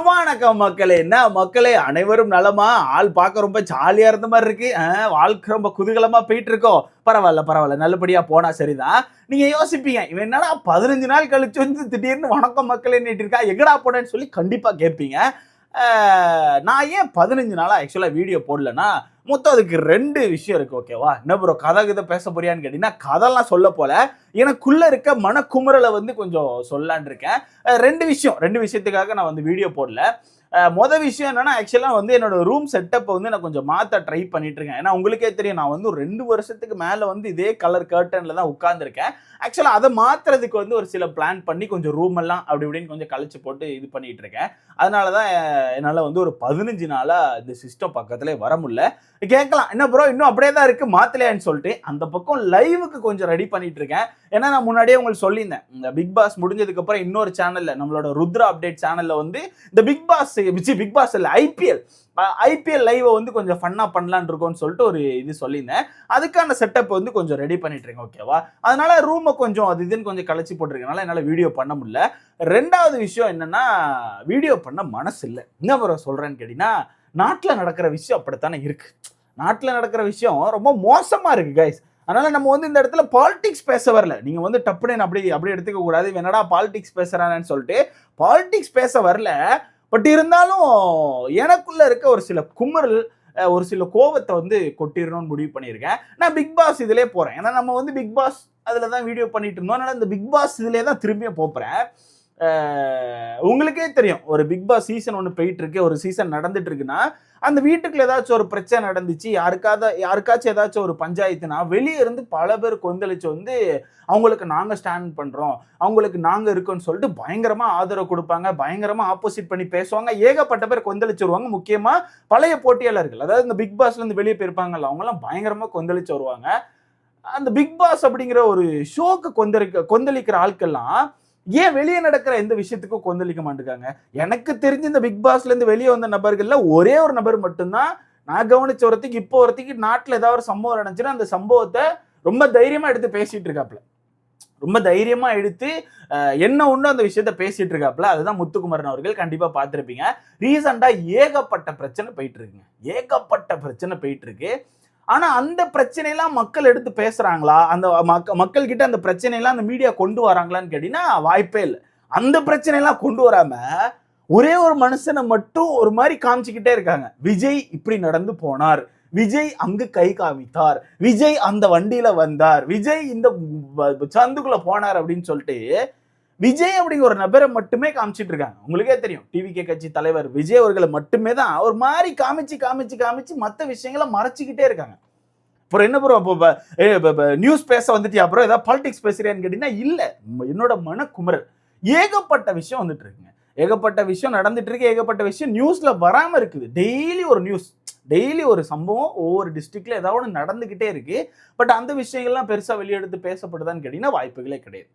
வணக்கம் மக்களே. என்ன மக்களே, அனைவரும் நலமா? ஆள் பார்க்க ரொம்ப ஜாலியா இருந்த மாதிரி இருக்கு. வாழ்க்கை ரொம்ப குதூகலமா போயிட்டு இருக்கோம். பரவாயில்ல, நல்லபடியா போனா சரிதான். நீங்க யோசிப்பீங்க, இவன் என்னடா 15 நாள் கழிச்சு வந்து திடீர்னு வணக்கம் மக்களே இருக்கா, எங்கடா போனேன்னு சொல்லி கண்டிப்பா கேட்பீங்க. நான் ஏன் 15 நாளா ஆக்சுவலா வீடியோ போடலன்னா, மொத்தம் அதுக்கு 2 விஷயம் இருக்கு. ஓகேவா? என்ன ப்ரோ கதை பேச போறியான்னு கேட்டீங்கன்னா, கதைலாம் சொல்ல போல, எனக்குள்ள இருக்க மனக்குமுறலை வந்து கொஞ்சம் சொல்லலான் இருக்கேன். 2 விஷயத்துக்காக நான் வந்து வீடியோ போடல. மொதல் விஷயம் என்னன்னா, ஆக்சுவலா வந்து என்னோட ரூம் செட்டப் வந்து நான் கொஞ்சம் மாத்த ட்ரை பண்ணிட்டு இருக்கேன். ஏன்னா உங்களுக்கே தெரியும், நான் வந்து ஒரு 2 வருஷத்துக்கு மேல வந்து இதே கலர் கர்டன்ல தான் உட்கார்ந்துருக்கேன். ஆக்சுவலா அதை மாத்துறதுக்கு வந்து ஒரு சில பிளான் பண்ணி கொஞ்சம் ரூம் எல்லாம் அப்படி இப்படின்னு கொஞ்சம் கழிச்சு போட்டு இது பண்ணிட்டு இருக்கேன். அதனாலதான் என்னால வந்து ஒரு 15 நாளா இந்த சிஸ்டம் பக்கத்திலே வர முடியல. கேட்கலாம், என்ன ப்ரோ இன்னும் அப்படியே தான் இருக்கு மாத்தலையான்னு சொல்லிட்டு. அந்த பக்கம் லைவுக்கு கொஞ்சம் ரெடி பண்ணிட்டு இருக்கேன். ஏன்னா நான் முன்னாடியே உங்களுக்கு சொல்லியிருந்தேன், இந்த பிக் பாஸ் முடிஞ்சதுக்கு அப்புறம் இன்னொரு சேனல்ல, நம்மளோட ருத்ரா அப்டேட் சேனல்ல வந்து இந்த பிக் பாஸ் இல்ல ஐபிஎல் லைவ் வந்து கொஞ்சம் ஃபன்னா பண்ணலான்னு இருக்கோம்னு சொல்லிட்டு ஒரு இது சொல்லியிருந்தேன். அதுக்கான செட்டப் வந்து கொஞ்சம் ரெடி பண்ணிட்டு இருக்கேன். ஓகேவா? அதனால ரூமை கொஞ்சம் அது இதுன்னு கொஞ்சம் கழிச்சு போட்டிருக்கனால என்னால வீடியோ பண்ண முடியல. 2வது விஷயம் என்னன்னா, வீடியோ பண்ண மனசு இல்லை. என்ன ப்ரோ சொல்றேன்னு கேட்டீங்கன்னா, நாட்டில் நடக்கிற விஷயம் அப்படித்தானே இருக்கு. நாட்டில் நடக்கிற விஷயம் ரொம்ப மோசமா இருக்கு கைஸ். அதனால நம்ம வந்து இந்த இடத்துல பாலிடிக்ஸ் பேச வரல. நீங்க வந்து டப்புனு அப்படி எடுத்துக்க கூடாது. என்னடா பாலிடிக்ஸ் பேசுறானு சொல்லிட்டு பாலிடிக்ஸ் பேச வரல. பட் இருந்தாலும் எனக்குள்ள இருக்க ஒரு சில குமுறல், ஒரு சில கோவத்தை வந்து கொட்டிடணும்னு முடிவு பண்ணியிருக்கேன். நான் பிக் பாஸ் இதிலே போறேன். ஏன்னா நம்ம வந்து பிக் பாஸ் அதில் தான் வீடியோ பண்ணிட்டு இருந்தோம். அதனால இந்த பிக் பாஸ் இதிலே தான் திரும்பியும் போறேன். உங்களுக்கே தெரியும், ஒரு பிக் பாஸ் சீசன் 1 போயிட்டு இருக்கு, ஒரு சீசன் நடந்துட்டு இருக்குன்னா, அந்த வீட்டுக்குள்ள ஏதாச்சும் ஒரு பிரச்சனை நடந்துச்சு, யாருக்காச்சும் ஏதாச்சும் ஒரு பஞ்சாயத்துனா வெளியே இருந்து பல பேர் கொந்தளிச்சு வந்து அவங்களுக்கு நாங்க ஸ்டாண்ட் பண்றோம், அவங்களுக்கு நாங்க இருக்கோம்னு சொல்லிட்டு பயங்கரமா ஆதரவு கொடுப்பாங்க, பயங்கரமா ஆப்போசிட் பண்ணி பேசுவாங்க, ஏகப்பட்ட பேர் கொந்தளிச்சு. முக்கியமா பழைய போட்டியாளர்கள், அதாவது இந்த பிக் பாஸ்ல இருந்து வெளியே போயிருப்பாங்கல்ல, அவங்க எல்லாம் பயங்கரமா கொந்தளிச்சு வருவாங்க. அந்த பிக் பாஸ் அப்படிங்கிற ஒரு ஷோக்கு கொந்தளிக்கிற ஆட்கள்லாம் ஏன் வெளியே நடக்கிற எந்த விஷயத்துக்கும் கொந்தளிக்க மாட்டேங்காங்க? எனக்கு தெரிஞ்சு இந்த பிக் பாஸ்ல இருந்து வெளியே வந்த நபர்கள்ல ஒரே ஒரு நபர் மட்டும்தான் நான் கவனிச்ச வரத்துக்கு, இப்போ வரத்துக்கு நாட்டுல ஏதாவது ஒரு சம்பவம் நடந்துச்சுன்னா அந்த சம்பவத்தை ரொம்ப தைரியமா எடுத்து பேசிட்டு இருக்காப்ல. ரொம்ப தைரியமா எடுத்து என்ன ஒண்ணு அந்த விஷயத்த பேசிட்டு இருக்காப்ல. அதுதான் முத்துக்குமரன் அவர்கள். கண்டிப்பா பார்த்திருப்பீங்க. ரீசெண்டா ஏகப்பட்ட பிரச்சனை போயிட்டு இருக்கு. ஆனா அந்த பிரச்சனையெல்லாம் மக்கள் எடுத்து பேசுறாங்களா? அந்த மக்கள் கிட்ட அந்த பிரச்சனையெல்லாம் அந்த மீடியா கொண்டு வராங்களான்னு கேட்டீங்கன்னா வாய்ப்பே இல்லை. அந்த பிரச்சனையெல்லாம் கொண்டு வராம ஒரே ஒரு மனுஷனை மட்டும் ஒரு மாதிரி காமிச்சுக்கிட்டே இருக்காங்க. விஜய் இப்படி நடந்து போனார், விஜய் அங்கு கை காமித்தார், விஜய் அந்த வண்டியில வந்தார், விஜய் இந்த சந்துக்குள்ள போனார் அப்படின்னு சொல்லிட்டு விஜய் அப்படிங்கிற ஒரு நபரை மட்டுமே காமிச்சிட்டு இருக்காங்க. உங்களுக்கே தெரியும், டிவிகே கட்சி தலைவர் விஜய் அவர்களை மட்டுமே தான் ஒரு மாதிரி காமிச்சு மற்ற விஷயங்களை மறைச்சிக்கிட்டே இருக்காங்க. அப்புறம் என்ன ப்ரோ, நியூஸ் பேச வந்துட்டியா அப்புறம் ஏதாவது பாலிடிக்ஸ் பேசுறியான்னு கேட்டீங்கன்னா இல்ல, என்னோட மனக்குமுறல். ஏகப்பட்ட விஷயம் வந்துட்டு இருக்குங்க, ஏகப்பட்ட விஷயம் நடந்துட்டு இருக்கு, ஏகப்பட்ட விஷயம் நியூஸ்ல வராம இருக்குது. டெய்லி ஒரு சம்பவம் ஒவ்வொரு டிஸ்ட்ரிக்ட்ல ஏதாவது ஒன்று நடந்துகிட்டே இருக்கு. பட் அந்த விஷயங்கள்லாம் பெருசா வெளியெடுத்து பேசப்படுதான்னு கேட்டீங்கன்னா வாய்ப்புகளே கிடையாது.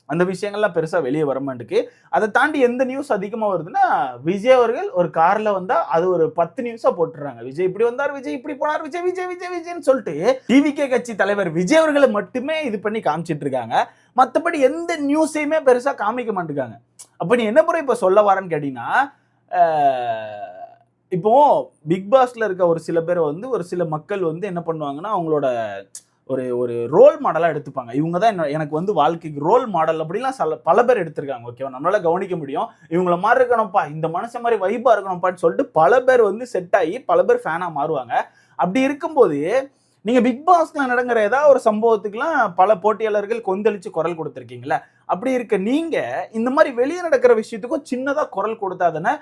அந்த விஷயங்கள்லாம் பெருசா வெளியே வரமாட்டுக்கு. அதை தாண்டி எந்த நியூஸ் அதிகமா வருதுன்னா, விஜய் அவர்கள் ஒரு கார்ல வந்தா அது ஒரு 10 நியூஸா போட்டுறாங்க. விஜய் இப்படி வந்தார், விஜய் இப்படி போனார், விஜய்ன்னு சொல்லிட்டு டிவிகே கட்சி தலைவர் விஜய் அவர்களை மட்டுமே இது பண்ணி காமிச்சிட்டு இருக்காங்க. மற்றபடி எந்த நியூஸையுமே பெருசா காமிக்க மாட்டேங்காங்க. அப்ப நீ என்ன முறை இப்ப சொல்ல வரேன்னு கேட்டீங்கன்னா, இப்போ பிக் பாஸ்ல இருக்க ஒரு சில பேர் வந்து ஒரு சில மக்கள் வந்து என்ன பண்ணுவாங்கன்னா, அவங்களோட ஒரு ரோல் மாடலா எடுத்துப்பாங்க. இவங்க தான் எனக்கு வந்து வாழ்க்கைக்கு ரோல் மாடல் அப்படிலாம் பல பேர் எடுத்திருக்காங்க. ஓகேவா? நம்மளால கவனிக்க முடியும். இவங்கள மாதிரி இருக்கணும்ப்பா, இந்த மனுஷன் மாதிரி வைபா இருக்கணும்ப்பான்னு சொல்லிட்டு பல பேர் வந்து செட் ஆகி பல பேர் ஃபேனா மாறுவாங்க. அப்படி இருக்கும்போது நீங்க பிக் பாஸ்ல நடக்கிற ஏதாவது ஒரு சம்பவத்துக்குலாம் பல போட்டியாளர்கள் கொந்தளிச்சு குரல் கொடுத்திருக்கீங்களா? அப்படி இருக்க நீங்க இந்த மாதிரி வெளியே நடக்கிற விஷயத்துக்கும் சின்னதா குரல் கொடுத்தாதானே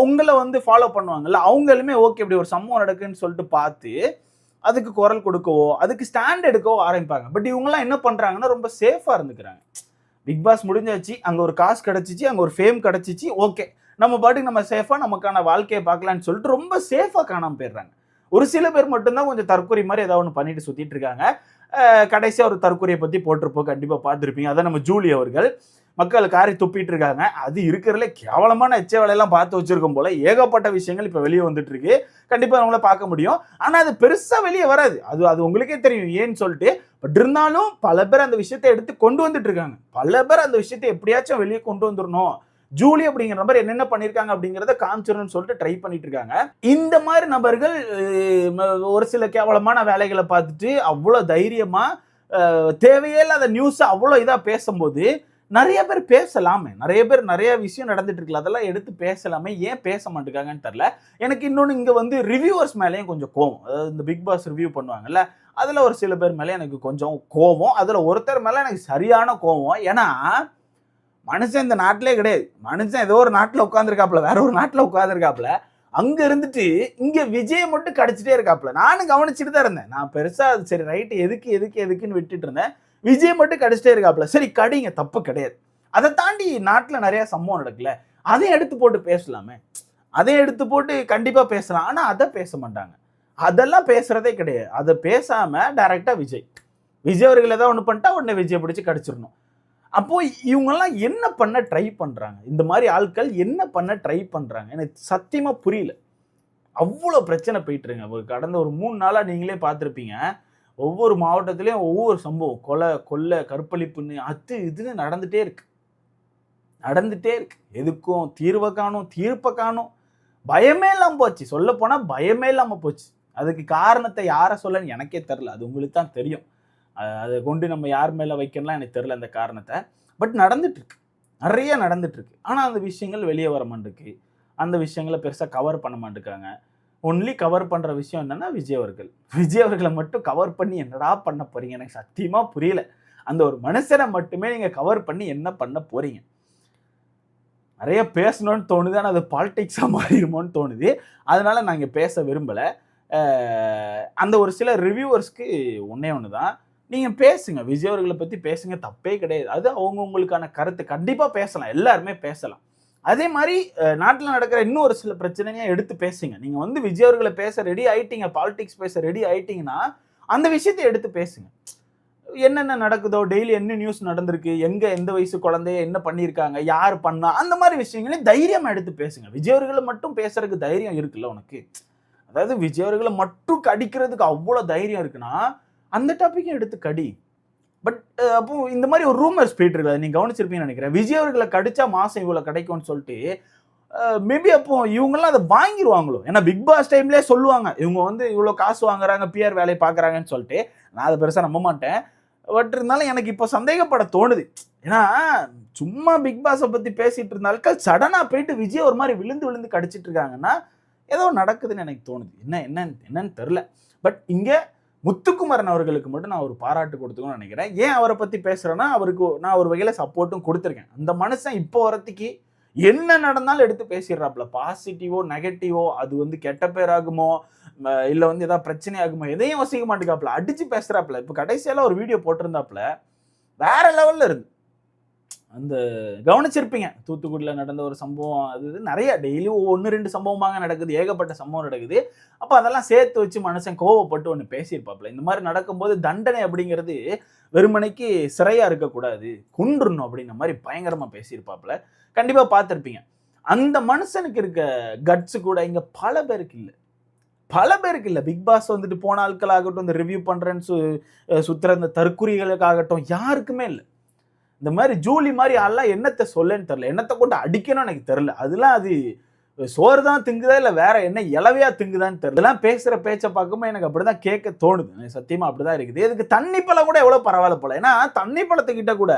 உங்களை வந்து ஃபாலோ பண்ணுவாங்கல்ல, அவங்களுமே ஓகே இப்படி ஒரு சம்பவம் நடக்குன்னு சொல்லிட்டு பார்த்து அதுக்கு குரல் கொடுக்கவோ, அதுக்கு ஸ்டாண்ட் எடுக்கவோ ஆரம்பிப்பாங்க. பட் இவங்கெல்லாம் என்ன பண்றாங்கன்னா ரொம்ப சேஃபா இருந்துக்கிறாங்க. பிக் பாஸ் முடிஞ்சாச்சு, அங்க ஒரு காசு கிடைச்சிச்சு, அங்க ஒரு ஃபேம் கிடைச்சிச்சு, ஓகே நம்ம பாட்டுக்கு நம்ம சேஃபா நமக்கான வாழ்க்கையை பார்க்கலாம்னு சொல்லிட்டு ரொம்ப சேஃபா காணாம போயிடுறாங்க. ஒரு சில பேர் மட்டும்தான் கொஞ்சம் தற்கொலை மாதிரி ஏதாவது ஒன்று பண்ணிட்டு சுத்திட்டு இருக்காங்க. கடைசியா ஒரு தற்கொலையை பத்தி போட்டிருப்போம், கண்டிப்பா பார்த்துருப்பீங்க. அதான் நம்ம ஜூலி அவர்கள் மக்கள் காரி துப்பிட்டு இருக்காங்க. அது இருக்கிறதுல கேவலமான எச்ச வேலையெல்லாம் பார்த்து வச்சிருக்கும் போல ஏகப்பட்ட விஷயங்கள் இப்ப வெளியே வந்துட்டு இருக்கு. கண்டிப்பா அவங்கள பார்க்க முடியும். ஆனா அது பெருசா வெளியே வராது. அது உங்களுக்கே தெரியும் ஏன்னு சொல்லிட்டு. பட் இருந்தாலும் பல பேர் அந்த விஷயத்தை எடுத்து கொண்டு வந்துட்டு இருக்காங்க. பல பேர் அந்த விஷயத்தை எப்படியாச்சும் வெளியே கொண்டு வந்துடணும், ஜூலி அப்படிங்கிற நபர் என்னென்ன பண்ணியிருக்காங்க அப்படிங்கிறத காமிச்சிடணும்னு சொல்லிட்டு ட்ரை பண்ணிட்டு இருக்காங்க. இந்த மாதிரி நபர்கள் ஒரு சில கேவலமான வேலைகளை பார்த்துட்டு அவ்வளோ தைரியமா தேவையே இல்லாத நியூஸ் அவ்வளோ இதாக பேசும்போது நிறைய பேர் பேசலாமே, நிறைய பேர் நிறைய விஷயம் நடந்துட்டு இருக்குல்ல, அதெல்லாம் எடுத்து பேசலாமே, ஏன் பேச மாட்டேங்காங்கன்னு தெரியல. எனக்கு இன்னொன்று இங்கே வந்து ரிவ்யூவர்ஸ் மேலேயும் கொஞ்சம் கோவம். அதாவது இந்த பிக் பாஸ் ரிவ்யூ பண்ணுவாங்கல்ல, அதில் ஒரு சில பேர் மேலே எனக்கு கொஞ்சம் கோவம். அதில் ஒருத்தர் மேலே எனக்கு சரியான கோவம். ஏன்னா மனுஷன் இந்த நாட்டிலே கிடையாது, மனுஷன் ஏதோ ஒரு நாட்டில் உட்காந்துருக்காப்புல, வேற ஒரு நாட்டில் உட்காந்துருக்காப்புல, அங்க இருந்துட்டு இங்க விஜய் மட்டும் கடிச்சிட்டே இருக்காப்புல. நானும் கவனிச்சுட்டு தான் இருந்தேன். நான் பெருசா சரி ரைட்டு எதுக்குன்னு விட்டுட்டு இருந்தேன். விஜய் மட்டும் கடிச்சிட்டே இருக்காப்புல. சரி கடிங்க, தப்பு கிடையாது. அதை தாண்டி நாட்டில் நிறைய சம்பவம் நடக்கல, அதையும் எடுத்து போட்டு பேசலாமே, அதையும் எடுத்து போட்டு கண்டிப்பா பேசலாம். ஆனா அதை பேச மாட்டாங்க, அதெல்லாம் பேசுறதே கிடையாது. அதை பேசாம டைரக்டா விஜய் அவர்கள் ஏதாவது ஒன்று பண்ணிட்டா உடனே விஜய் பிடிச்சி கடிச்சிடணும். அப்போ இவங்கெல்லாம் என்ன பண்ண ட்ரை பண்றாங்க? இந்த மாதிரி ஆட்கள் என்ன பண்ண ட்ரை பண்றாங்க? எனக்கு சத்தியமா புரியல. அவ்வளோ பிரச்சனை போயிட்டு இருங்க. கடந்த ஒரு 3 நாளா நீங்களே பார்த்துருப்பீங்க. ஒவ்வொரு மாவட்டத்திலையும் ஒவ்வொரு சம்பவம், கொலை, கற்பழிப்புன்னு அது இதுன்னு நடந்துட்டே இருக்கு. எதுக்கும் தீர்ப்பை காணும். பயமே இல்லாம போச்சு. சொல்ல போனா பயமே இல்லாம போச்சு. அதுக்கு காரணத்தை யாரை சொல்லன்னு எனக்கே தெரியல. அது உங்களுக்கு தான் தெரியும். அதை கொண்டு நம்ம யார் மேல வைக்கணும்லாம் எனக்கு தெரியல அந்த காரணத்தை. பட் நடந்துட்டு இருக்கு, நிறைய நடந்துட்டு இருக்கு. ஆனா அந்த விஷயங்கள் வெளியே வர மாட்டேங்குது. அந்த விஷயங்களை பெருசா கவர் பண்ண மாட்டேங்காங்க. ஒன்லி கவர் பண்ற விஷயம் என்னன்னா விஜய் அவர்களை மட்டும் கவர் பண்ணி என்னடா பண்ண போறீங்க? எனக்கு சத்தியமா புரியல. அந்த ஒரு மனுஷனை மட்டுமே நீங்க கவர் பண்ணி என்ன பண்ண போறீங்க? நிறைய பேசணும்னு தோணுது, ஆனால் அது பாலிடிக்ஸாக மாறிடுமோன்னு தோணுது. அதனால நான் இங்கே பேச விரும்பலை. அந்த ஒரு சில ரிவ்யூவர்ஸ்க்கு ஒன்று தான், நீங்கள் பேசுங்க, விஜய் அவர்களை பற்றி பேசுங்க, தப்பே கிடையாது. அது அவங்கவுங்களுக்கான கருத்து, கண்டிப்பாக பேசலாம், எல்லாருமே பேசலாம். அதே மாதிரி நாட்டில் நடக்கிற இன்னும் ஒரு சில பிரச்சனைகளை எடுத்து பேசுங்க. நீங்கள் வந்து விஜய் அவர்களை பேச ரெடி ஆயிட்டீங்க, பாலிடிக்ஸ் பேச ரெடி ஆயிட்டீங்கன்னா அந்த விஷயத்தை எடுத்து பேசுங்க. என்னென்ன நடக்குதோ, டெய்லி என்ன நியூஸ் நடந்திருக்கு, எந்த வயசு குழந்தைய என்ன பண்ணியிருக்காங்க, யார் பண்ணா, அந்த மாதிரி விஷயங்களையும் தைரியமா எடுத்து பேசுங்க. விஜய் அவர்களை மட்டும் பேசுறதுக்கு தைரியம் இருக்குல்ல உனக்கு, அதாவது விஜய் அவர்களை மட்டும் கடிக்கிறதுக்கு அவ்வளோ தைரியம் இருக்குன்னா அந்த டாப்பிக்கும் எடுத்து கடி. பட் அப்போ இந்த மாதிரி ஒரு ரூமர்ஸ் போயிட்டு இருக்காது, நீங்க கவனிச்சிருப்பீங்கன்னு நினைக்கிறேன். விஜய் அவர்களை கடிச்சா மாசம் இவ்வளவு கிடைக்கும்னு சொல்லிட்டு மேபி அப்போ இவங்கெல்லாம் அதை வாங்கிடுவாங்களோ. ஏன்னா பிக் பாஸ் டைம்லேயே சொல்லுவாங்க இவங்க வந்து இவ்வளோ காசு வாங்குறாங்க, பிஆர் வேலையை பார்க்குறாங்கன்னு சொல்லிட்டு. நான் அதை பெருசாக நம்ப மாட்டேன். பட் இருந்தாலும் எனக்கு இப்போ சந்தேகப்பட தோணுது. ஏன்னா சும்மா பிக் பாஸை பற்றி பேசிட்டு இருந்தாலும் சடனாக போயிட்டு விஜய் ஒரு மாதிரி விழுந்து கடிச்சிட்டு இருக்காங்கன்னா ஏதோ நடக்குதுன்னு எனக்கு தோணுது. என்னன்னு தெரில. பட் இங்கே முத்துக்குமரன் அவர்களுக்கு மட்டும் நான் ஒரு பாராட்டு கொடுத்துக்கணும்னு நினைக்கிறேன். ஏன் அவரை பற்றி பேசுகிறேன்னா, அவருக்கு நான் ஒரு வகையில் சப்போர்ட்டும் கொடுத்துருக்கேன். அந்த மனுஷன் இப்போ வரத்துக்கு என்ன நடந்தாலும் எடுத்து பேசிடுறாப்புல. பாசிட்டிவோ நெகட்டிவோ, அது வந்து கெட்ட பேராகுமோ இல்லை வந்து ஏதாவது பிரச்சனை ஆகுமோ, எதையும் வசிக்க மாட்டேங்காப்புல, அடிச்சு பேசுறாப்புல. இப்போ கடைசியெல்லாம் ஒரு வீடியோ போட்டிருந்தாப்புல, வேற லெவல்ல இருக்கு. அந்த கவனிச்சிருப்பீங்க, தூத்துக்குடியில் நடந்த ஒரு சம்பவம், அது நிறைய டெய்லி 1-2 சம்பவமாக நடக்குது, ஏகப்பட்ட சம்பவம் நடக்குது. அப்போ அதெல்லாம் சேர்த்து வச்சு மனுஷன் கோவப்பட்டு ஒன்று பேசியிருப்பாப்புல. இந்த மாதிரி நடக்கும்போது தண்டனை அப்படிங்கிறது வெறுமனைக்கு சிறையா இருக்கக்கூடாது, கொன்றுணும் அப்படிங்கிற மாதிரி பயங்கரமா பேசியிருப்பாப்புல. கண்டிப்பா பார்த்துருப்பீங்க. அந்த மனுஷனுக்கு இருக்க கட்ஸ் கூட இங்க பல பேருக்கு இல்லை. பிக் பாஸ் வந்துட்டு போன ஆட்களாகட்டும், இந்த ரிவ்யூ பண்றேன்னு சுத்துற இந்த தற்குறிகளுக்காகட்டும், யாருக்குமே இல்லை. இந்த மாதிரி ஜூலி மாதிரி ஆள்லாம் என்னத்தை சொல்லன்னு தெரியல, என்னத்தை கொண்டு அடிக்கணும்னு எனக்கு தெரியல. அதெல்லாம் அது சோறு தான் திங்குதா இல்லை வேற என்ன இலவையா திங்குதான்னு தெரியல. இதெல்லாம் பேசுற பேச்சை பார்க்கும்போது எனக்கு அப்படிதான் கேட்க தோணுது. எனக்கு சத்தியமா அப்படிதான் இருக்குது. இதுக்கு தண்ணி பழம் கூட எவ்வளவு பரவாயில்ல போல. ஏன்னா தண்ணி பழத்துக்கிட்ட கூட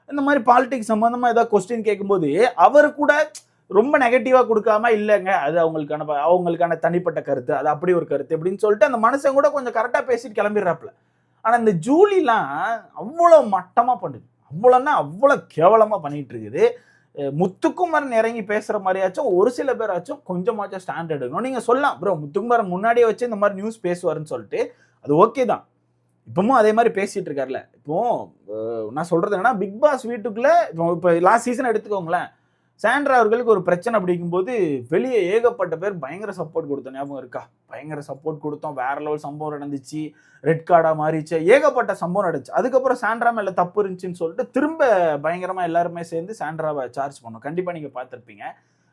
இந்த மாதிரி பாலிடிக்ஸ் சம்பந்தமா ஏதாவது கொஸ்டின் கேட்கும்போது அவர் கூட ரொம்ப நெகட்டிவா கொடுக்காம, இல்லைங்க அது அவங்களுக்கான தனிப்பட்ட கருத்து, அது அப்படி ஒரு கருத்து அப்படின்னு சொல்லிட்டு அந்த மனுஷன் கூட கொஞ்சம் கரெக்டா பேசிட்டு கிளம்பிடுறாப்புல. ஆனா இந்த ஜூலிலாம் அவ்வளவு மட்டமா பண்ணுது, அவ்வளவு கேவலமா பண்ணிட்டு இருக்குது. முத்துக்குமரன் இறங்கி பேசுற மாதிரியாச்சும் ஒரு சில பேராச்சும் கொஞ்சமாச்சும் ஸ்டாண்ட் எடுக்கணும். நீங்க சொல்லலாம் ப்ரோ முத்துக்குமரன் முன்னாடியே வச்சு இந்த மாதிரி நியூஸ் பேசுவாருன்னு சொல்லிட்டு, அது ஓகே தான். இப்பவும் அதே மாதிரி பேசிட்டு இருக்காருல்ல. இப்போ நான் சொல்றது என்னன்னா, பிக் பாஸ் வீட்டுக்குள்ள இப்போ லாஸ்ட் சீசன் எடுத்துக்கோங்களேன், சாண்ட்ரா அவர்களுக்கு ஒரு பிரச்சனை அப்படிங்கும்போது வெளியே ஏகப்பட்ட பேர் பயங்கர சப்போர்ட் கொடுத்தோம், ஞாபகம் இருக்கா? பயங்கர சப்போர்ட் கொடுத்தோம், வேற லெவல் சம்பவம் நடந்துச்சு, ரெட் கார்டா மாறிச்சு, ஏகப்பட்ட சம்பவம் நடந்துச்சு. அதுக்கப்புறம் சாண்ட்ரா மேல தப்பு இருந்துச்சுன்னு சொல்லிட்டு திரும்ப பயங்கரமா எல்லாருமே சேர்ந்து சாண்ட்ராவை சார்ஜ் பண்ணோம். கண்டிப்பா நீங்க பார்த்துருப்பீங்க.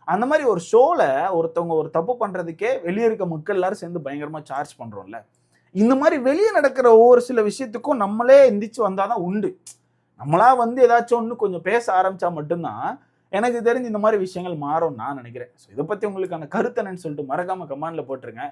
அந்த மாதிரி ஒரு ஷோல ஒருத்தவங்க ஒரு தப்பு பண்றதுக்கே வெளியே இருக்க மக்கள் எல்லாரும் சேர்ந்து பயங்கரமா சார்ஜ் பண்றோம்ல. இந்த மாதிரி வெளியே நடக்கிற ஒவ்வொரு சில விஷயத்துக்கும் நம்மளே எந்திரிச்சு வந்தாதான் உண்டு. நம்மளா வந்து ஏதாச்சும் ஒன்று கொஞ்சம் பேச ஆரம்பிச்சா மட்டும்தான் எனக்கு தெரிஞ்சு இந்த மாதிரி விஷயங்கள் மாறும் நான் நினைக்கிறேன். ஸோ இதை பத்தி உங்களுக்கான கருத்து என்னன்னு சொல்லிட்டு மறக்காம கமெண்ட்ல போட்டுருங்க.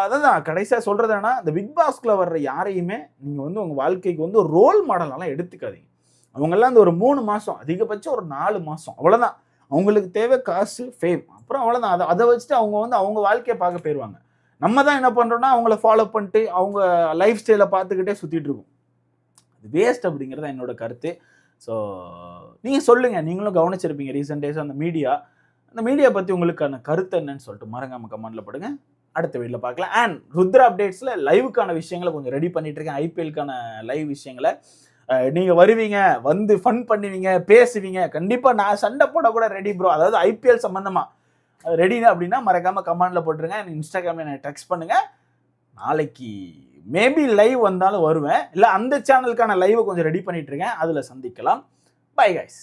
அதான் கடைசியா சொல்றது என்னன்னா, இந்த பிக் பாஸ்க்குள்ள வர்ற யாரையுமே நீங்க வந்து உங்க வாழ்க்கைக்கு வந்து ஒரு ரோல் மாடலாலாம் எடுத்துக்காதீங்க. அவங்கெல்லாம் அந்த ஒரு 3 மாசம், அதிகபட்சம் ஒரு 4 மாசம் அவ்வளவுதான். அவங்களுக்கு தேவை காசு, ஃபேம். அப்புறம் அவ்வளவுதான். அத வச்சுட்டு அவங்க வந்து அவங்க வாழ்க்கைய பார்க்க போயிருவாங்க. நம்ம தான் என்ன பண்றோம்னா, அவங்கள ஃபாலோ பண்ணிட்டு அவங்க லைஃப் ஸ்டைல பார்த்துக்கிட்டே சுத்திட்டு இருக்கோம். அது வேஸ்ட் அப்படிங்கிறது என்னோட கருத்து. ஸோ நீங்க சொல்லுங்க. நீங்களும் கவனிச்சிருப்பீங்க ரீசென்ட் டேஸா அந்த மீடியா பத்தி உங்களுக்கான கருத்து என்னன்னு சொல்லிட்டு மறக்காம கமெண்ட்ல போடுங்க. அடுத்த வீடியோல பார்க்கலாம். அண்ட் ருத்ரா அப்டேட்ஸ்ல லைவுக்கான விஷயங்கள கொஞ்சம் ரெடி பண்ணிட்டு இருக்கேன். ஐபிஎல்க்கான லைவ் விஷயங்கள. நீங்க வருவீங்க, வந்து ஃபன் பண்ணுவீங்க, பேசுவீங்க. கண்டிப்பா நான் சண்டை போட கூட ரெடி ப்ரோ. அதாவது ஐபிஎல் சம்பந்தமா ரெடி அப்படின்னா மறக்காம கமெண்ட்ல போட்டுருங்க. இன்ஸ்டாகிராம்ல எனக்கு டெக்ஸ்ட் பண்ணுங்க. நாளைக்கு மேபி லைவ் வந்தாலும் வருவேன். இல்ல அந்த சேனலுக்கான லைவ் கொஞ்சம் ரெடி பண்ணிட்டு இருக்கேன். அதுல சந்திக்கலாம். Bye guys.